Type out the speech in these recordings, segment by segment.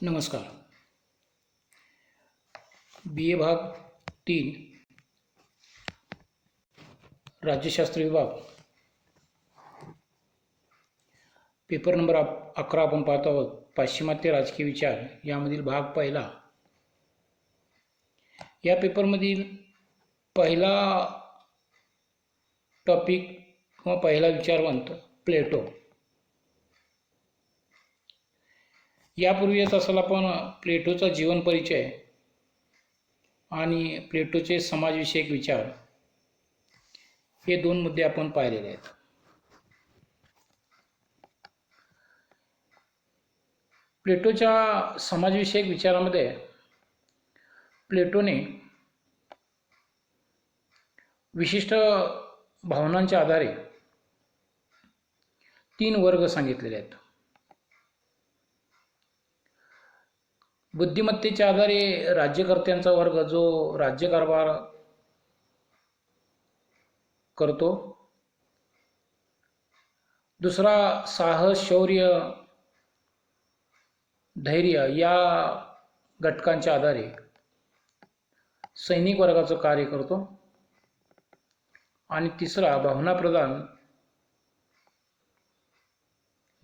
नमस्कार. BA भाग 3 राज्यशास्त्र विभाग पेपर नंबर 11 आपण पाहत आहोत. पाश्चिमात्य राजकीय विचार यामधील भाग पहिला. या पेपरमधील पहिला टॉपिक किंवा पहिला विचारवंत प्लेटो. यापूर्वीच असेल आपण प्लेटोचा जीवन परिचय आणि प्लेटोचे समाजविषयक विचार हे दोन मुद्दे आपण पाहिलेले आहेत. प्लेटोच्या समाजविषयक विचारामध्ये प्लेटोने विशिष्ट भावनांच्या आधारे 3 वर्ग सांगितलेले आहेत. बुद्धिमत्तेच्या आधारे राज्यकर्त्यांचा वर्ग जो राज्यकारभार करतो. दुसरा साहस, शौर्य, धैर्य या घटकांच्या आधारे सैनिक वर्गाचं कार्य करतो. आणि तिसरा भावनाप्रधान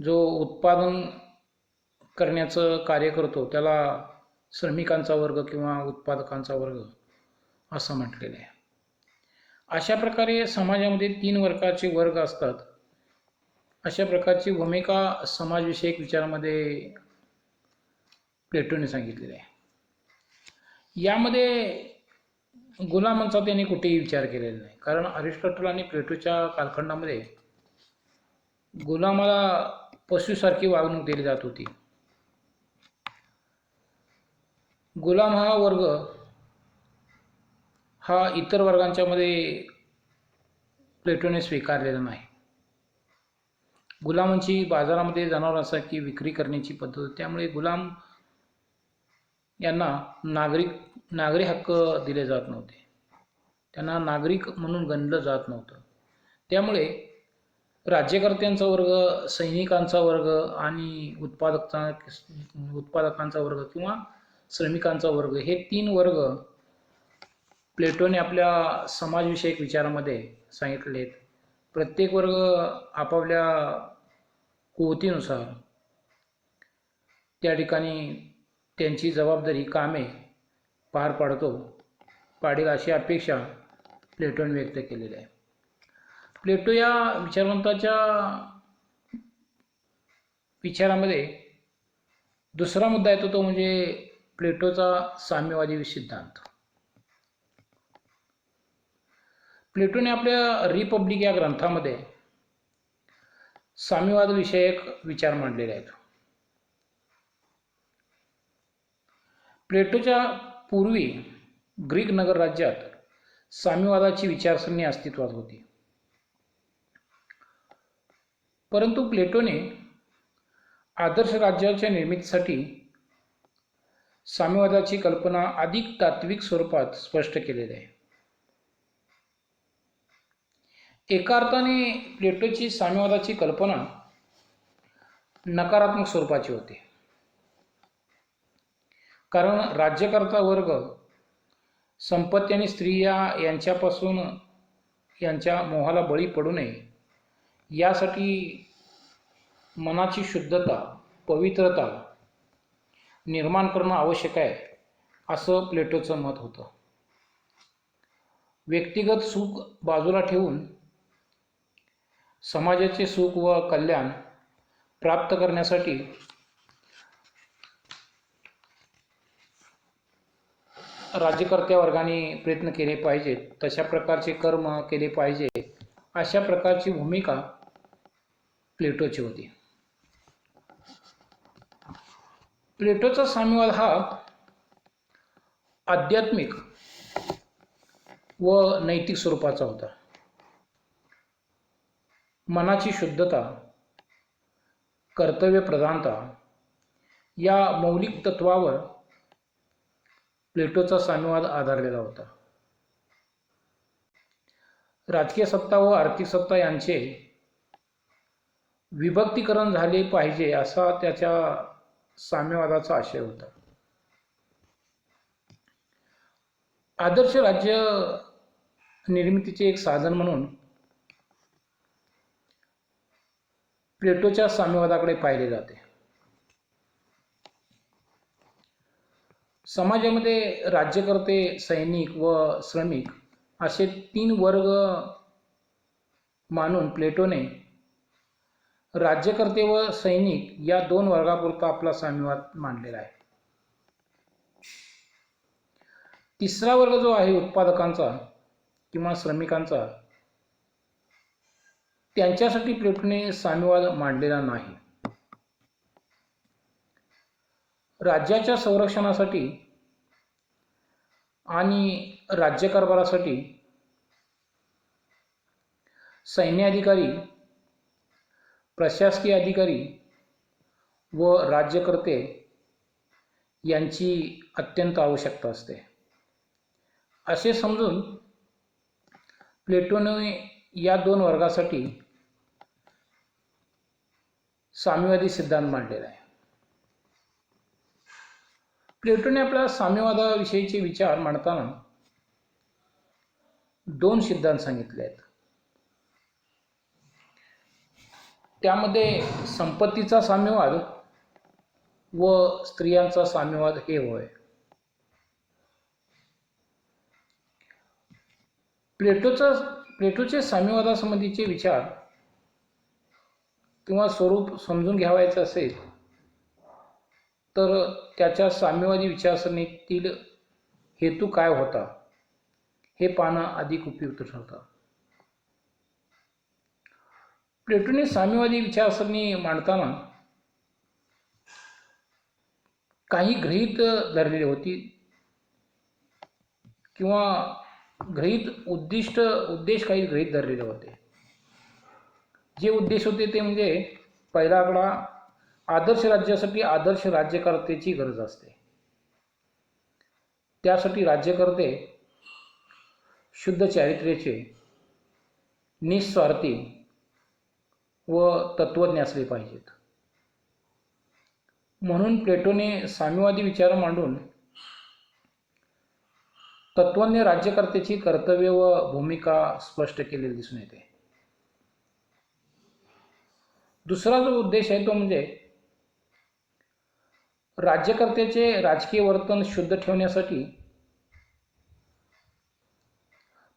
जो उत्पादन करण्याचं कार्य करतो त्याला श्रमिकांचा वर्ग किंवा उत्पादकांचा वर्ग असं म्हटलेलं आहे. अशा प्रकारे समाजामध्ये 3 प्रकारचे वर्ग असतात. अशा प्रकारची भूमिका समाजविषयक विचारामध्ये प्लेटोने सांगितलेली आहे. यामध्ये गुलामांचा त्याने कुठेही विचार केलेला नाही, कारण अरिस्टॉटल आणि प्लेटोच्या कालखंडामध्ये गुलामाला पशुसारखी वागणूक दिली जात होती. गुलाम हा वर्ग हा इतर वर्गांच्या मध्ये प्लेटोने स्वीकारलेला नाही. गुलामांची बाजारामध्ये जनावरांसारखी विक्री करण्याची पद्धत होती. त्यामुळे गुलाम यांना नागरी हक्क दिले जात नव्हते. त्यांना नागरिक म्हणून गणलं जात नव्हतं. त्यामुळे राज्यकर्त्यांचा वर्ग, सैनिकांचा वर्ग आणि उत्पादकांचा वर्ग किंवा श्रमिकांचा वर्ग हे 3 वर्ग प्लेटोने आपल्या समाजविषयक विचारामध्ये सांगितले आहेत. प्रत्येक वर्ग आपापल्या कुवतीनुसार त्या ठिकाणी त्यांची जबाबदारी, कामे पार पाडेल अशी अपेक्षा प्लेटोने व्यक्त केलेली आहे. प्लेटो या विचारवंताच्या विचारामध्ये दुसरा मुद्दा येतो तो म्हणजे प्लेटोचा साम्यवादी सिद्धांत. प्लेटोने आपल्या रिपब्लिक या ग्रंथामध्ये साम्यवाद विषयक विचार मांडलेले आहेत. प्लेटोच्या पूर्वी ग्रीक नगर राज्यात साम्यवादाची विचारसरणी अस्तित्वात होती. परंतु प्लेटोने आदर्श राज्याच्या निर्मितीसाठी साम्यवादाची कल्पना अधिक तात्विक स्वरूपात स्पष्ट केलेली आहे. एका अर्थाने प्लेटोची साम्यवादाची कल्पना नकारात्मक स्वरूपाची होती, कारण राज्यकर्ता वर्ग संपत्ती आणि स्त्रिया यांच्यापासून यांच्या मोहाला बळी पडू नये यासाठी मनाची शुद्धता, पवित्रता निर्माण करणं आवश्यक आहे असं प्लेटोचं मत होतं. व्यक्तिगत सुख बाजूला ठेवून समाजाचे सुख व कल्याण प्राप्त करण्यासाठी राज्यकर्त्या वर्गाने प्रयत्न केले पाहिजेत, तशा प्रकारचे कर्म केले पाहिजे, अशा प्रकारची भूमिका प्लेटोची होती. प्लेटोचा साम्यवाद हा आध्यात्मिक व नैतिक स्वरूपाचा होता. मनाची शुद्धता, कर्तव्य प्रधानता या मौलिक तत्वावर प्लेटोचा साम्यवाद आधारलेला होता. राजकीय सत्ता व आर्थिक सत्ता यांचे विभक्तीकरण झाले पाहिजे असा त्याच्या साम्यवादाचा आशय होता. आदर्श राज्य निर्मितीचे एक साधन म्हणून प्लेटोच्या साम्यवादाकडे पाहिले जाते. समाजामध्ये राज्यकर्ते, सैनिक व श्रमिक असे 3 वर्ग मानून प्लेटोने राज्यकर्ते व सैनिक या 2 वर्गापुरता आपला साम्यवाद मांडलेला आहे. तिसरा वर्ग जो आहे उत्पादकांचा किंवा श्रमिकांचा, त्यांच्यासाठी प्लेटोने साम्यवाद मांडलेला नाही. राज्याच्या संरक्षणासाठी आणि राज्यकारभारासाठी सैन्य अधिकारी, प्रशासकीय अधिकारी व राज्यकर्ते यांची अत्यंत आवश्यकता असते असे समजून प्लेटोने या 2 वर्गासाठी साम्यवादी सिद्धांत मांडलेला आहे. प्लेटोने आपल्या साम्यवादाविषयीचे विचार मांडताना 2 सिद्धांत सांगितले आहेत. त्यामध्ये संपत्तीचा साम्यवाद व स्त्रियांचा साम्यवाद हे होय. प्लेटोचे साम्यवादासंबंधीचे विचार किंवा स्वरूप समजून घ्यावायचे असेल तर त्याच्या साम्यवादी विचारसरणीतील हेतू काय होता हे पाहणं अधिक उपयुक्त ठरतं. प्लेटोने साम्यवादी विचारसरणी मांडताना काही गृहीत धरलेली होती किंवा उद्देश काही गृहीत धरलेले होते. जे उद्देश होते ते म्हणजे पहिला आकडा, आदर्श राज्यासाठी आदर्श राज्यकर्त्याची गरज असते. त्यासाठी राज्यकर्ते शुद्ध चारित्र्याचे, निस्वार्थी व तत्वज्ञ असले पाहिजेत. म्हणून प्लेटोने साम्यवादी विचार मांडून तत्वज्ञ राज्यकर्त्याची कर्तव्य व भूमिका स्पष्ट केलेली दिसून येते. दुसरा जो उद्देश आहे तो म्हणजे राज्यकर्त्याचे राजकीय वर्तन शुद्ध ठेवण्यासाठी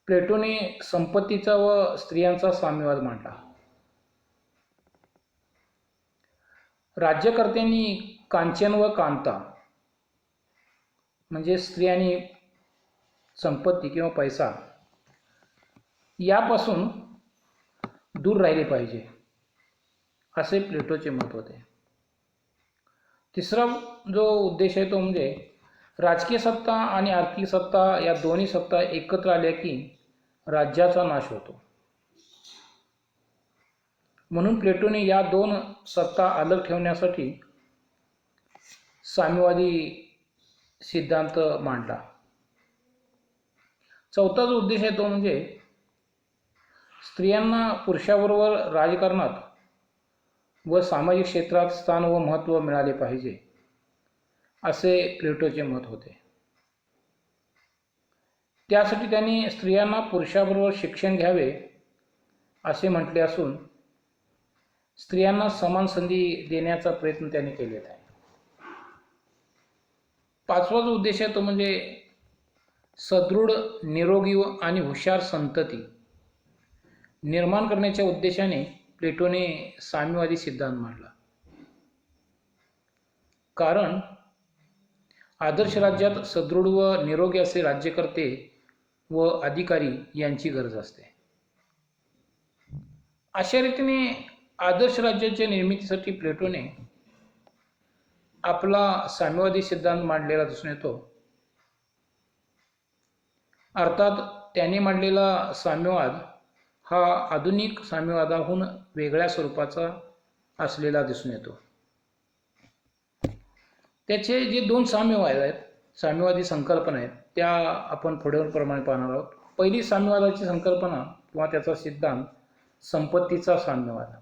प्लेटोने संपत्तीचा व स्त्रियांचा साम्यवाद मांडला. राज्यकर्त्यांनी कांचन व कांता म्हणजे स्त्री आणि संपत्ती किंवा पैसा यापासून दूर राहिले पाहिजे असे प्लेटोचे मत होते. तिसरा जो उद्देश आहे तो म्हणजे राजकीय सत्ता आणि आर्थिक सत्ता या दोन्ही सत्ता एकत्र आल्या की राज्याचा नाश होतो. म्हणून प्लेटोने या 2 सत्ता अलग ठेवण्यासाठी साम्यवादी सिद्धांत मांडला. चौथा जो उद्देश आहे तो म्हणजे स्त्रियांना पुरुषाबरोबर राजकारणात व सामाजिक क्षेत्रात स्थान व महत्त्व मिळाले पाहिजे असे प्लेटोचे मत होते. त्यासाठी त्यांनी स्त्रियांना पुरुषाबरोबर शिक्षण घ्यावे असे म्हटले असून स्त्रियांना समान संधी देण्याचा प्रयत्न त्यांनी केलेला आहे. पाचवा जो उद्देश आहे तो म्हणजे सदृढ, निरोगी आणि हुशार संतती निर्माण करण्याच्या उद्देशाने प्लेटोने साम्यवादी सिद्धांत मांडला. कारण आदर्श राज्यात सदृढ व निरोगी असे राज्यकर्ते व अधिकारी यांची गरज असते. अशा रीतीने आदर्श राज्याच्या निर्मितीसाठी प्लेटोने आपला साम्यवादी सिद्धांत मांडलेला दिसून येतो. अर्थात त्याने मांडलेला साम्यवाद हा आधुनिक साम्यवादाहून वेगळ्या स्वरूपाचा असलेला दिसून येतो. त्याचे जे 2 साम्यवाद आहेत, साम्यवादी संकल्पना आहेत, त्या आपण पुढीलप्रमाणे पाहणार आहोत. पहिली साम्यवादाची संकल्पना किंवा त्याचा सिद्धांत संपत्तीचा साम्यवाद.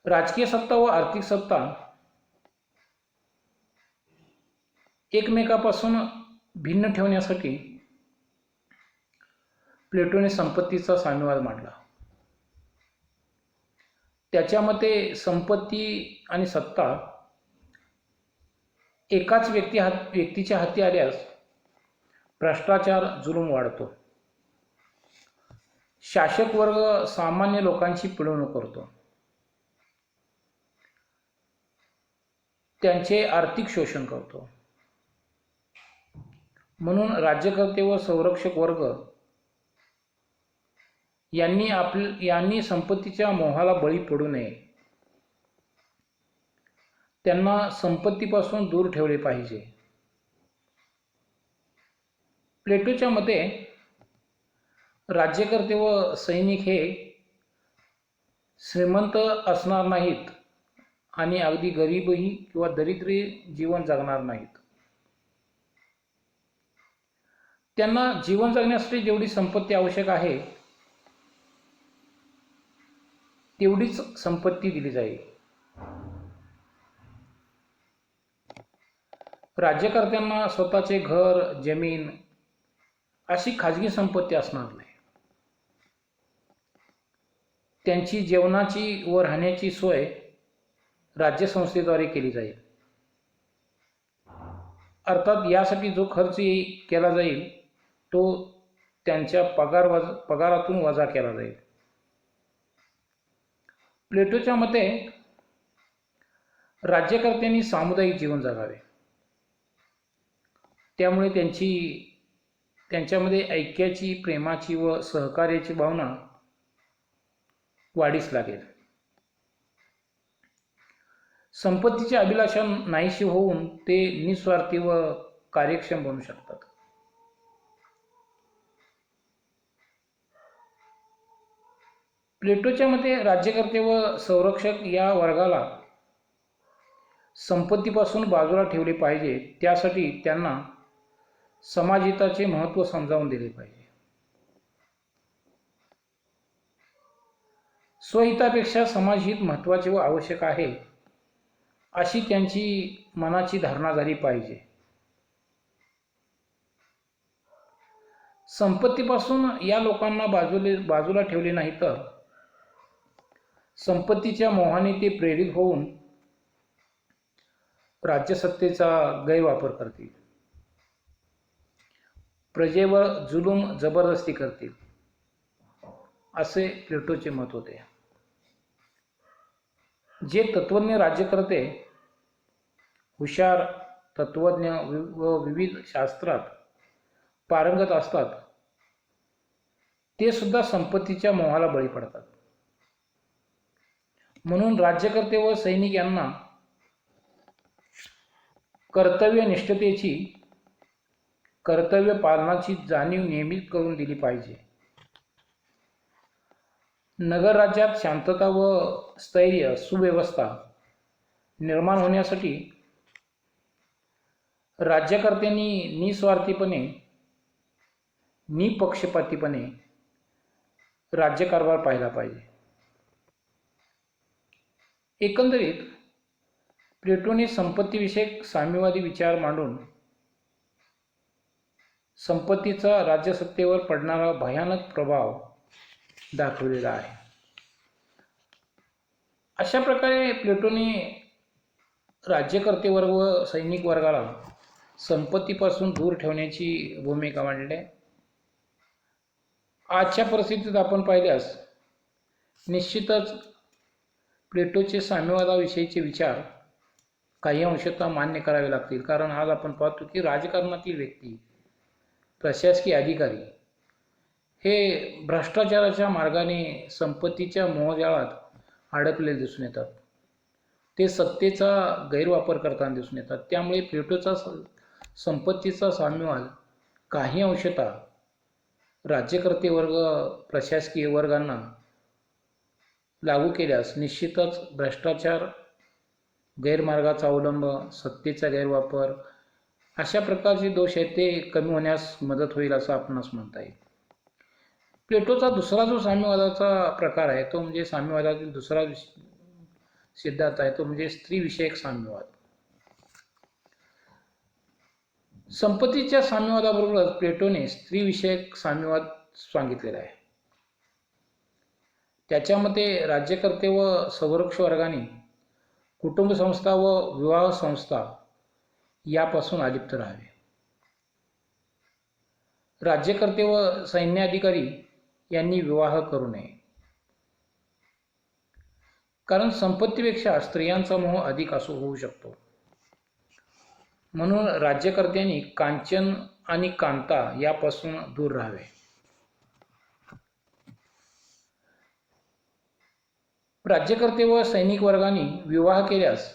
राजकीय सत्ता व आर्थिक सत्ता एकमेकापासून भिन्न ठेवण्यासाठी प्लेटोने संपत्तीचा साम्यवाद मांडला. त्याच्या मते संपत्ती आणि सत्ता एकाच व्यक्तीच्या हाती आल्यास भ्रष्टाचार, जुलूम वाढतो. शासक वर्ग सामान्य लोकांची पिळवणूक करतो, त्यांचे आर्थिक शोषण करतो. म्हणून राज्यकर्ते व संरक्षक वर्ग यांनी संपत्तीच्या मोहाला बळी पडू नये. त्यांना संपत्तीपासून दूर ठेवले पाहिजे. प्लेटोच्या मते राज्यकर्ते व सैनिक हे श्रीमंत असणार नाहीत आणि अगदी गरीबही किंवा दरिद्री जीवन जगणार नाहीत. त्यांना जीवन जगण्यासाठी जेवढी संपत्ती आवश्यक आहे तेवढीच संपत्ती दिली जाईल. राज्यकर्त्यांना स्वतःचे घर, जमीन अशी खाजगी संपत्ती असणार नाही. त्यांची जेवणाची व राहण्याची सोय राज्यसंस्थेद्वारे केली जाईल. अर्थात यासाठी जो खर्च केला जाईल तो त्यांच्या पगारातून वजा केला जाईल. प्लेटोच्या मते राज्यकर्त्यांनी सामुदायिक जीवन जगावे. त्यामुळे त्यांच्यामध्ये ऐक्याची, प्रेमाची व सहकार्याची भावना वाढीस लागेल. संपत्तीची अभिलाषा नाहीशी होऊन ते निस्वार्थी व कार्यक्षम बनू शकतात. प्लेटोच्या मते राज्यकर्ते व संरक्षक या वर्गाला संपत्तीपासून बाजूला ठेवले पाहिजे. त्यासाठी त्यांना समाजहिताचे महत्त्व समजावून दिले पाहिजे. स्वहितापेक्षा समाजहित महत्त्वाचे व आवश्यक आहे अशी त्यांची मनाची धारणा झाली पाहिजे. संपत्तीपासून या लोकांना बाजूला ठेवले नाही तर संपत्तीच्या मोहाने ते प्रेरित होऊन राज्यसत्तेचा गैरवापर करतील, प्रजेवर जुलूम जबरदस्ती करतील, असे प्लेटोचे मत होते. जे तत्वज्ञ राज्यकर्ते हुशार, तत्वज्ञ व विविध शास्त्रात पारंगत असतात ते सुद्धा संपत्तीच्या मोहाला बळी पडतात. म्हणून राज्यकर्ते व सैनिक यांना कर्तव्यनिष्ठतेची, कर्तव्य पालनाची जाणीव नियमित करून दिली पाहिजे. नगर राज्यात शांतता व स्थैर्य, सुव्यवस्था निर्माण होण्यासाठी राज्यकर्त्यांनी निस्वार्थीपणे, निपक्षपातीपणे राज्यकारभार पाहिला पाहिजे. एकंदरीत प्लेटोने संपत्तीविषयक साम्यवादी विचार मांडून संपत्तीचा राज्यसत्तेवर पडणारा भयानक प्रभाव दाखवलेला आहे. अशा प्रकारे प्लेटोने राज्यकर्ते वर्ग व सैनिक वर्गाला संपत्तीपासून दूर ठेवण्याची भूमिका मांडली. आजच्या परिस्थितीत आपण पाहिल्यास निश्चितच प्लेटोचे साम्यवादाविषयीचे विचार काही अंशतः मान्य करावे लागतील. कारण आज आपण पाहतो की राजकारणातील व्यक्ती, प्रशासकीय अधिकारी हे भ्रष्टाचाराच्या मार्गाने संपत्तीच्या मोहजाळात अडकलेले दिसून येतात. ते सत्तेचा गैरवापर करताना दिसून येतात. त्यामुळे प्लेटोचा संपत्तीचा साम्यवाद काही अंशतः राज्यकर्ते वर्ग, प्रशासकीय वर्गांना लागू केल्यास निश्चितच भ्रष्टाचार, गैरमार्गाचा अवलंब, सत्तेचा गैरवापर अशा प्रकारचे दोष आहेत ते कमी होण्यास मदत होईल असं आपणास म्हणता येईल. प्लेटोचा दुसरा जो साम्यवादाचा प्रकार आहे तो म्हणजे साम्यवादातील दुसरा सिद्धांत आहे तो म्हणजे स्त्रीविषयक साम्यवाद. संपत्तीच्या साम्यवादाबरोबरच प्लेटोने स्त्रीविषयक साम्यवाद सांगितलेला आहे. त्याच्या मते राज्यकर्ते व संरक्षक वर्गाने कुटुंब संस्था व विवाह संस्था यापासून अलिप्त राहावे. राज्यकर्ते व सैन्याधिकारी यांनी विवाह करू नये, कारण संपत्तीपेक्षा स्त्रियांचा मोह अधिक होऊ शकतो. म्हणून राज्यकर्त्यांनी कांचन आणि कांता यापासून दूर राहावे. राज्यकर्ते व सैनिक वर्गाने विवाह केल्यास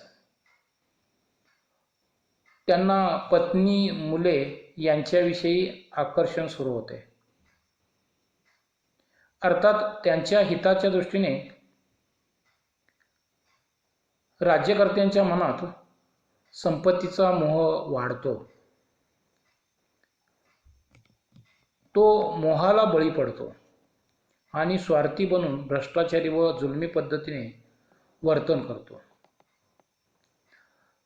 त्यांना पत्नी मुले यांच्याविषयी आकर्षण सुरू होते. अर्थात त्यांच्या हिताच्या दृष्टीने राज्यकर्त्यांच्या मनात संपत्तीचा मोह वाढतो. तो मोहाला बळी पडतो आणि स्वार्थी बनून भ्रष्टाचारी व जुलमी पद्धतीने वर्तन करतो.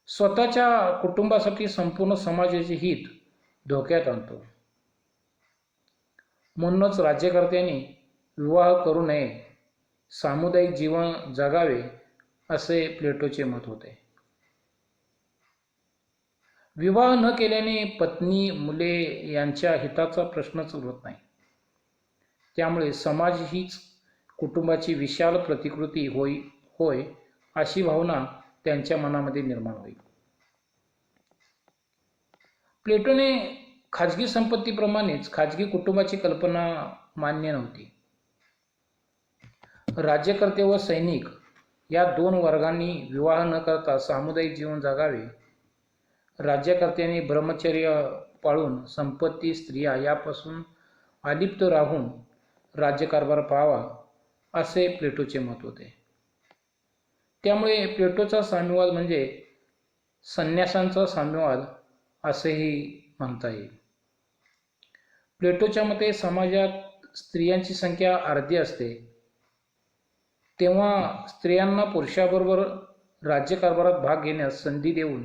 स्वतःच्या कुटुंबासाठी संपूर्ण समाजाचे हित धोक्यात आणतो. म्हणूनच राज्यकर्त्यांनी विवाह करू नये, सामुदायिक जीवन जगावे असे प्लेटोचे मत होते. विवाह न केल्याने पत्नी मुले यांच्या हिताचा प्रश्नच उरत नाही. त्यामुळे समाज हीच कुटुंबाची विशाल प्रतिकृती होय अशी भावना त्यांच्या मनामध्ये निर्माण होईल. प्लेटोने खाजगी संपत्तीप्रमाणेच खाजगी कुटुंबाची कल्पना मान्य नव्हती. राज्यकर्ते व सैनिक या दोन वर्गांनी विवाह न करता सामुदायिक जीवन जगावे. राज्यकर्त्यांनी ब्रह्मचर्य पाळून संपत्ती स्त्रिया यापासून अलिप्त राहून राज्यकारभार पाहावा असे प्लेटोचे मत होते. त्यामुळे प्लेटोचा साम्यवाद म्हणजे संन्यासांचा साम्यवाद असेही म्हणता येईल. प्लेटोच्या मते समाजात स्त्रियांची संख्या अर्धी असते, तेव्हा स्त्रियांना पुरुषाबरोबर राज्यकारभारात भाग घेण्यास संधी देऊन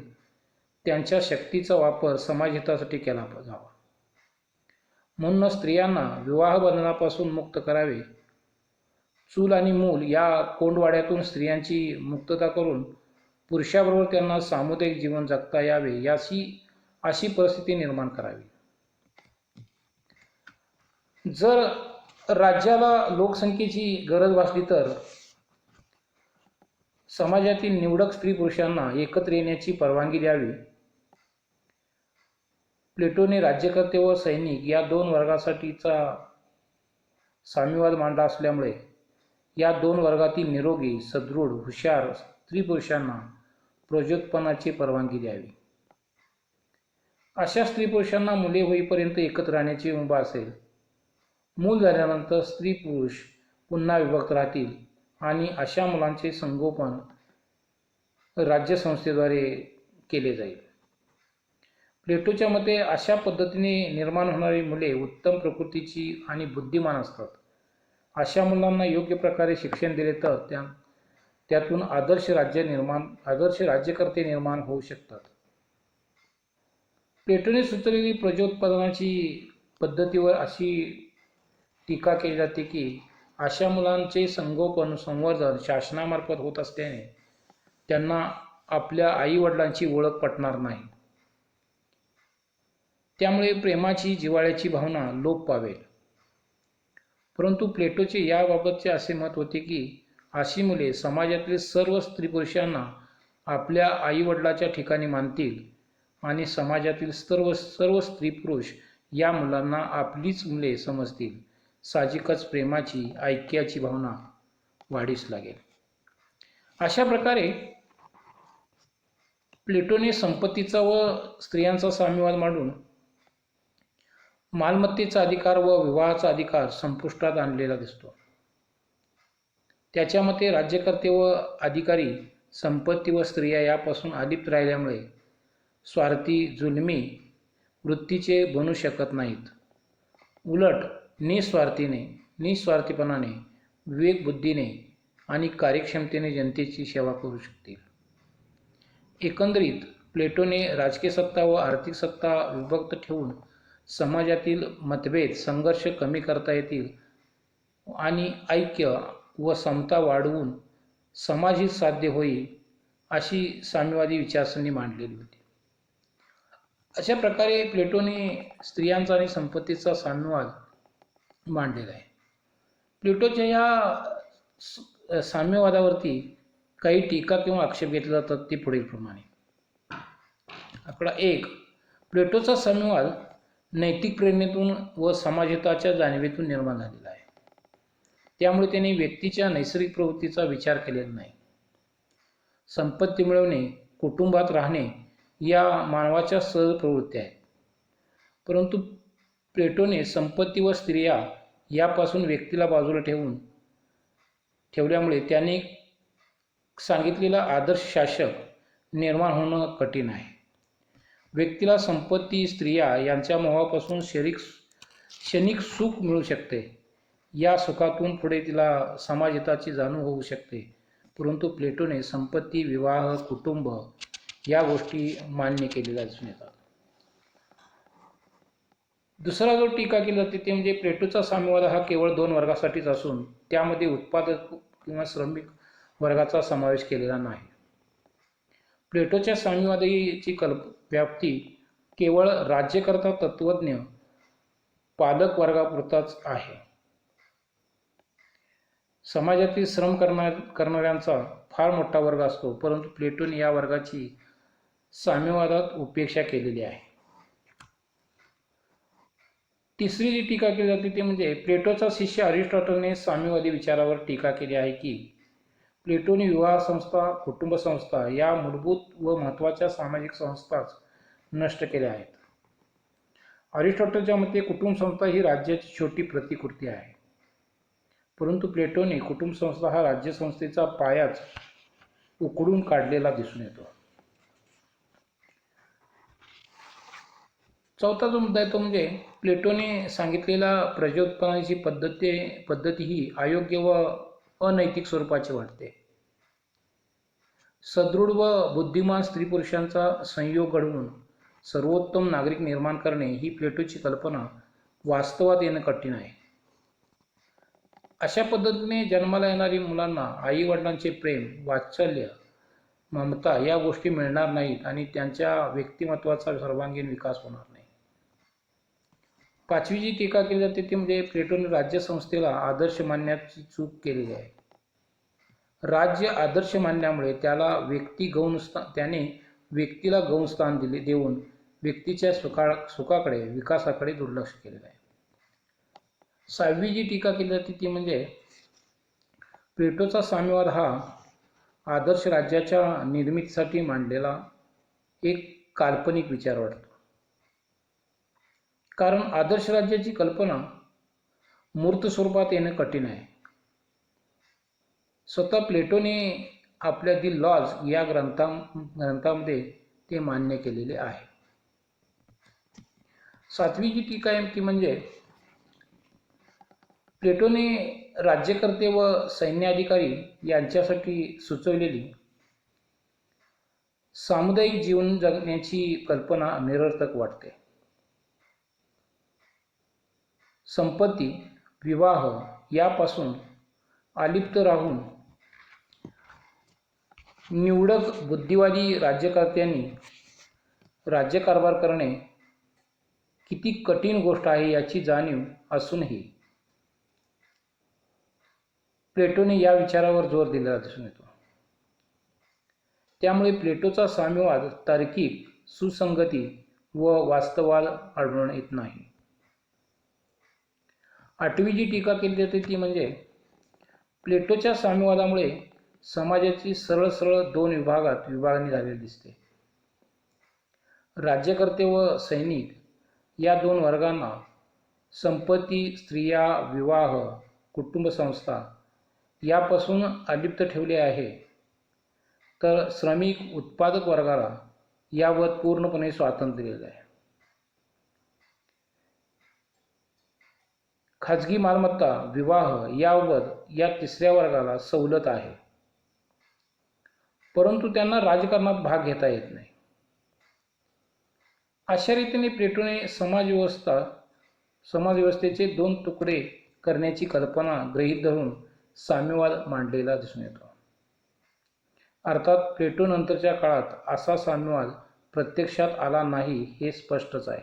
त्यांच्या शक्तीचा वापर समाजहितासाठी केला जावा. म्हणून स्त्रियांना विवाह बंधनापासून मुक्त करावे. चूल आणि मूल या कोंडवाड्यातून स्त्रियांची मुक्तता करून पुरुषाबरोबर त्यांना सामुदायिक जीवन जगता यावे अशी परिस्थिती निर्माण करावी. जर राज्याला लोकसंख्येची गरज भासली तर समाजातील निवडक स्त्री पुरुषांना एकत्र येण्याची परवानगी द्यावी. प्लेटोने राज्यकर्ते व सैनिक या दोन वर्गासाठीचा साम्यवाद मांडला असल्यामुळे या दोन वर्गातील निरोगी, सदृढ, हुशार स्त्री पुरुषांना प्रजोत्पन्नाची परवानगी द्यावी. अशा स्त्री पुरुषांना मुले होईपर्यंत एकत्र राहण्याची मुभा असेल. मूल झाल्यानंतर स्त्री पुरुष पुन्हा विभक्त राहतील आणि अशा मुलांचे संगोपन राज्यसंस्थेद्वारे केले जाईल. प्लेटोच्या मते अशा पद्धतीने निर्माण होणारी मुले उत्तम प्रकृतीची आणि बुद्धिमान असतात. अशा मुलांना योग्य प्रकारे शिक्षण दिले तर त्यातून आदर्श राज्यकर्ते निर्माण होऊ शकतात. प्लेटोने सुचवलेली प्रजोत्पादनाची पद्धतीवर अशी टीका केली जाते की अशा मुलांचे संगोपन संवर्धन शासनामार्फत होत असल्याने त्यांना आपल्या आईवडिलांची ओळख पटणार नाही. त्यामुळे प्रेमाची, जिव्हाळ्याची भावना लोप पावेल. परंतु प्लेटोचे याबाबतचे असे मत होते की अशी मुले समाजातील सर्व स्त्री पुरुषांना आपल्या आईवडिलाच्या ठिकाणी मानतील आणि समाजातील सर्व स्त्री पुरुष या मुलांना आपलीच मुले समजतील. साहजिकच प्रेमाची, ऐक्याची भावना वाढीस लागेल. अशा प्रकारे प्लेटोने संपत्तीचा व स्त्रियांचा साम्यवाद मांडून मालमत्तेचा अधिकार व विवाहाचा अधिकार संपुष्टात आणलेला दिसतो. त्याच्या मते राज्यकर्ते व अधिकारी संपत्ती व स्त्रिया यापासून अलिप्त राहिल्यामुळे स्वार्थी, जुलमी वृत्तीचे बनू शकत नाहीत. उलट निस्वार्थीपणाने, विवेकबुद्धीने आणि कार्यक्षमतेने जनतेची सेवा करू शकतील. एकंदरीत प्लेटोने राजकीय सत्ता व आर्थिक सत्ता विभक्त ठेवून समाजातील मतभेद संघर्ष कमी करता येतील आणि ऐक्य व समता वाढवून समाजहित साध्य होईल अशी साम्यवादी विचारसरणी मांडलेली होती. अशा प्रकारे प्लेटोने स्त्रियांचा आणि संपत्तीचा साम्यवाद मांडलेला आहे. प्लेटोच्या या साम्यवादावरती काही टीका किंवा आक्षेप घेतले जातात ते पुढीलप्रमाणे. आकडा 1. प्लेटोचा साम्यवाद नैतिक प्रेरणेतून व समाजहिताच्या जाणीवेतून निर्माण झालेला आहे. त्यामुळे त्याने व्यक्तीच्या नैसर्गिक प्रवृत्तीचा विचार केलेला नाही. संपत्ती मिळवणे, कुटुंबात राहणे या मानवाच्या सहज प्रवृत्ती आहेत. परंतु प्लेटोने संपत्ती व स्त्रिया यापासून व्यक्तीला बाजूला ठेवल्यामुळे त्याने सांगितलेला आदर्श शासक निर्माण होणं कठीण आहे. व्यक्तीला संपत्ती, स्त्रिया यांच्या मोहापासून क्षणिक सुख मिळू शकते. या सुखातून पुढे तिला समाजहिताची जाणीव होऊ शकते. परंतु प्लेटोने संपत्ती, विवाह, कुटुंब या गोष्टी मान्य केलेल्या दिसून येतात. दुसरा जो टीका केली जाते ते म्हणजे प्लेटोचा साम्यवाद हा केवळ 2 वर्गासाठीच असून त्यामध्ये उत्पादक किंवा श्रमिक वर्गाचा समावेश केलेला नाही. प्लेटोच्या साम्यवादाची व्याप्ती केवळ राज्यकर्ता, तत्त्वज्ञ, पालक वर्गापुरताच आहे. समाजातील श्रम करणाऱ्यांचा फार मोठा वर्ग असतो, परंतु प्लेटोने या वर्गाची साम्यवादात उपेक्षा केलेली आहे. तिसरी जी टीका केली जाते ते म्हणजे प्लेटोचा शिष्य अरिस्टॉटलने साम्यवादी विचारावर टीका केली आहे की प्लेटोने विवाह संस्था, कुटुंब संस्था या मूलभूत व महत्त्वाच्या सामाजिक संस्थाच नष्ट केल्या आहेत. अरिस्टॉटलच्या मते कुटुंब संस्था ही राज्याची छोटी प्रतिकृती आहे. परंतु प्लेटोने कुटुंब संस्था हा राज्यसंस्थेचा पायाच उकडून काढलेला दिसून येतो. चौथा जो मुद्दा आहे तो म्हणजे प्लेटोने सांगितलेला प्रजोत्पादनाची पद्धती ही अयोग्य व अनैतिक स्वरूपाची वाटते. सदृढ व बुद्धिमान स्त्री पुरुषांचा संयोग घडवून सर्वोत्तम नागरिक निर्माण करणे ही प्लेटोची कल्पना वास्तवात येणं कठीण आहे. अशा पद्धतीने जन्माला येणारी मुलांना आई वडिलांचे प्रेम, वात्सल्य, ममता या गोष्टी मिळणार नाहीत आणि त्यांच्या व्यक्तिमत्वाचा सर्वांगीण विकास होणार नाही. पाचवी जी टीका केली जाते ती म्हणजे प्लेटोने राज्यसंस्थेला आदर्श मानण्याची चूक केलेली आहे. राज्य आदर्श मानल्यामुळे त्याने व्यक्तीला गौण स्थान देऊन व्यक्तीच्या सुखाकडे, विकासाकडे दुर्लक्ष केलेलं आहे. सहावी जी टीका केली जाते ती म्हणजे प्लेटोचा साम्यवाद हा आदर्श राज्याच्या निर्मितीसाठी मांडलेला एक काल्पनिक विचार वाटतो. कारण आदर्श राज्याची कल्पना मूर्त स्वरूपात येणं कठीण आहे. स्वतः प्लेटोने आपल्या दी लॉज या ग्रंथामध्ये ते मान्य केलेले आहे. सातवी जी टीका आहे ती म्हणजे प्लेटोने राज्यकर्ते व सैन्याधिकारी यांच्यासाठी सुचवलेली सामुदायिक जीवन जगण्याची कल्पना निरर्थक वाटते. संपत्ती, विवाह यापासून अलिप्त राहून निवडक बुद्धिवादी राज्यकर्त्यांनी राज्यकारभार करणे किती कठीण गोष्ट आहे याची जाणीव असूनही प्लेटोने या विचारावर जोर दिलेला दिसून येतो. त्यामुळे प्लेटोचा साम्यवाद तार्किक, सुसंगती व वास्तवाला आढळून येत नाही. आठवी जी टीका केली जाते ती म्हणजे प्लेटोच्या साम्यवादामुळे समाजाची सरळ सरळ 2 विभागात विभागणी झालेली दिसते. राज्यकर्ते व सैनिक या 2 वर्गांना संपत्ती, स्त्रिया, विवाह, कुटुंब संस्था यापासून अलिप्त ठेवले आहे, तर श्रमिक उत्पादक वर्गाला यावर पूर्णपणे स्वातंत्र्य दिले आहे. खाजगी मालमत्ता, विवाह याबाबत या तिसऱ्या वर्गाला सवलत आहे, परंतु त्यांना राजकारणात भाग घेता येत नाही. अशा रीतीने प्लेटोने समाजव्यवस्थेचे दोन तुकडे करण्याची कल्पना गृहीत धरून साम्यवाद मांडलेला दिसून येतो. अर्थात प्लेटो नंतरच्या काळात असा साम्यवाद प्रत्यक्षात आला नाही हे स्पष्टच आहे.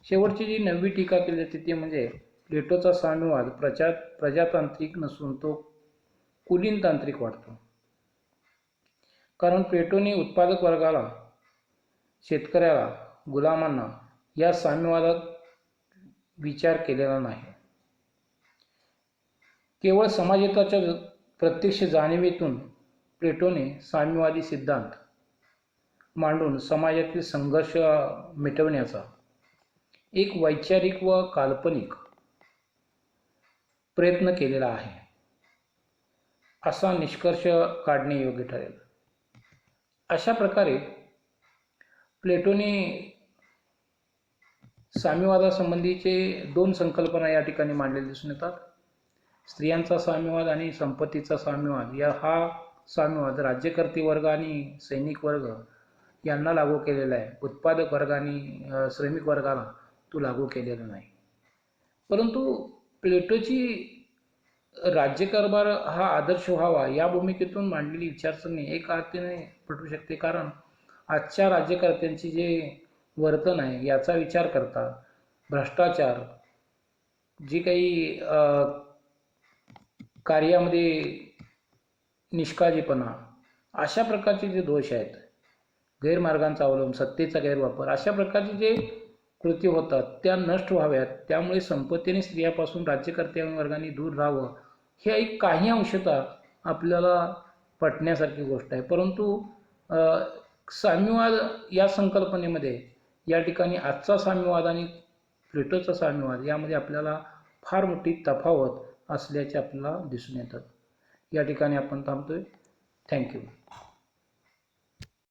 शेवटची जी 9वी टीका केली जाते ती म्हणजे प्लेटोचा साम्यवाद प्रजातांत्रिक नसून तो कुलीनतांत्रिक वाटतो. कारण प्लेटोने उत्पादक वर्गाला, शेतकऱ्याला, गुलामांना या साम्यवादात विचार केलेला नाही. केवळ समाजहिताच्या प्रत्यक्ष जाणीवेतून प्लेटोने साम्यवादी सिद्धांत मांडून समाजातील संघर्ष मिटवण्याचा एक वैचारिक व काल्पनिक प्रयत्न केलेला आहे, असा निष्कर्ष काढणे योग्य ठरेल. अशा प्रकारे प्लेटोने साम्यवादासंबंधीचे दोन संकल्पना या ठिकाणी मांडलेल्या दिसून येतात. स्त्रियांचा साम्यवाद आणि संपत्तीचा साम्यवाद. हा साम्यवाद राज्यकर्ते वर्ग आणि सैनिक वर्ग यांना लागू केलेला आहे. उत्पादक वर्ग आणि श्रमिक वर्गाला तो लागू केलेला नाही. परंतु प्लेटोची राज्यकारभार हा आदर्श व्हावा या भूमिकेतून मांडलेली विचारसरणी एक अर्थाने पटू शकते. कारण आजच्या राज्यकर्त्यांचे जे वर्तन आहे याचा विचार करता भ्रष्टाचार, जी काही कार्यामध्ये निष्काळजीपणा, अशा प्रकारचे जे दोष आहेत, गैरमार्गांचा अवलंब, सत्तेचा गैरवापर, अशा प्रकारचे जे कृती होतात त्या नष्ट व्हाव्यात. त्यामुळे संपत्तीने स्त्रियापासून राज्यकर्त्या वर्गाने दूर राहावं हे एक काही अंशतः आपल्याला पटण्यासारखी गोष्ट आहे. परंतु साम्यवाद या संकल्पनेमध्ये या ठिकाणी आजचा साम्यवाद आणि प्लेटोचा साम्यवाद यामध्ये आपल्याला फार मोठी तफावत असल्याचे आपल्याला दिसून येतात. या ठिकाणी आपण थांबतोय. थँक्यू.